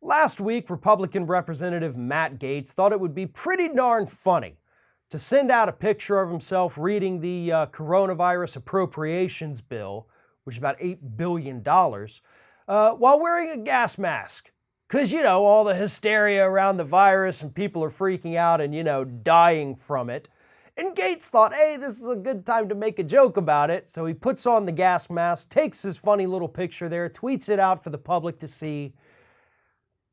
Last week, Republican Representative Matt Gaetz thought it would be pretty darn funny to send out a picture of himself reading the coronavirus appropriations bill, which is about $8 billion, while wearing a gas mask. Because, all the hysteria around the virus and people are freaking out and, dying from it. And Gaetz thought, hey, this is a good time to make a joke about it. So he puts on the gas mask, takes his funny little picture there, tweets it out for the public to see.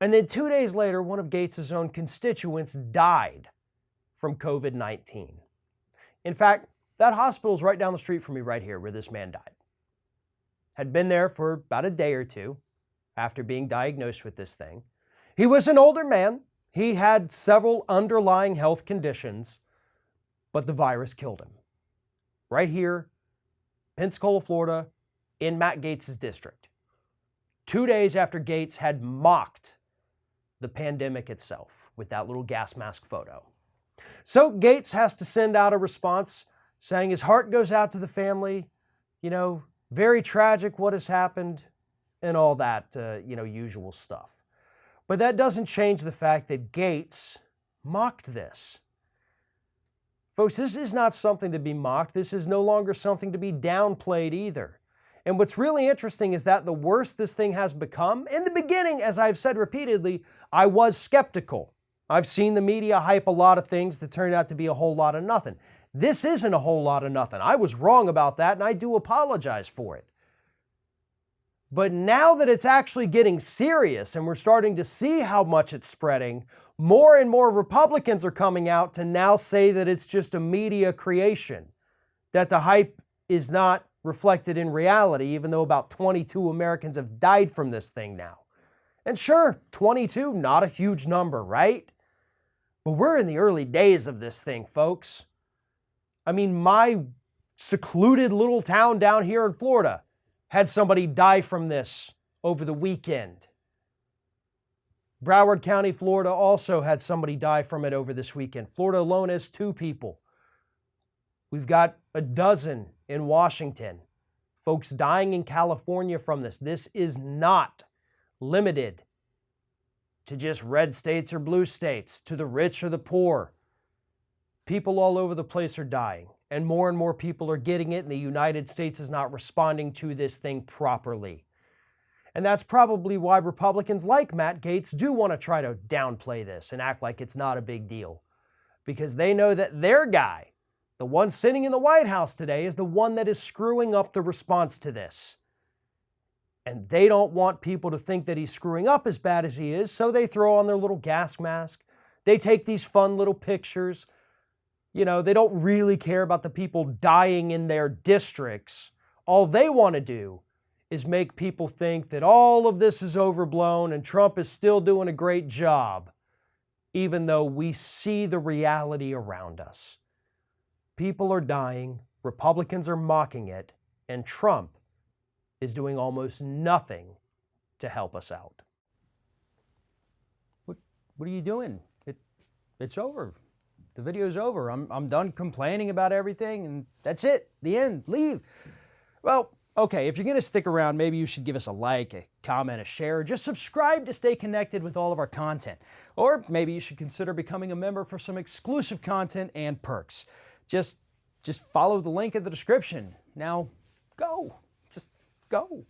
And then 2 days later, one of Gaetz' own constituents died from COVID-19. In fact, that hospital is right down the street from me right here where this man died. Had been there for about a day or two after being diagnosed with this thing. He was an older man. He had several underlying health conditions, but the virus killed him. Right here, Pensacola, Florida, in Matt Gaetz' district. 2 days after Gaetz had mocked the pandemic itself with that little gas mask photo. So Gaetz has to send out a response saying his heart goes out to the family, very tragic what has happened and all that, usual stuff. But that doesn't change the fact that Gaetz mocked this. Folks, this is not something to be mocked. This is no longer something to be downplayed either. And what's really interesting is that the worse this thing has become, in the beginning, as I've said repeatedly, I was skeptical. I've seen the media hype a lot of things that turned out to be a whole lot of nothing. This isn't a whole lot of nothing. I was wrong about that, and I do apologize for it. But now that it's actually getting serious and we're starting to see how much it's spreading, more and more Republicans are coming out to now say that it's just a media creation, that the hype is not reflected in reality, even though about 22 Americans have died from this thing now. And sure, 22, not a huge number, right? But we're in the early days of this thing, folks. I mean, my secluded little town down here in Florida had somebody die from this over the weekend. Broward County, Florida also had somebody die from it over this weekend. Florida alone has 2 people. We've got a dozen in Washington. Folks dying in California from this. This is not limited to just red states or blue states, to the rich or the poor. People all over the place are dying, and more people are getting it, and the United States is not responding to this thing properly. And that's probably why Republicans like Matt Gaetz do want to try to downplay this and act like it's not a big deal. Because they know that their guy, the one sitting in the White House today, is the one that is screwing up the response to this. And they don't want people to think that he's screwing up as bad as he is, so they throw on their little gas mask. They take these fun little pictures. They don't really care about the people dying in their districts. All they want to do is make people think that all of this is overblown and Trump is still doing a great job, even though we see the reality around us. People are dying, Republicans are mocking it, and Trump is doing almost nothing to help us out. What are you doing? It's over. The video's over. I'm done complaining about everything, and that's it. The end. Leave. Well, okay, if you're going to stick around, maybe you should give us a like, a comment, a share, just subscribe to stay connected with all of our content. Or maybe you should consider becoming a member for some exclusive content and perks. Just follow the link in the description. Now, go. Just go.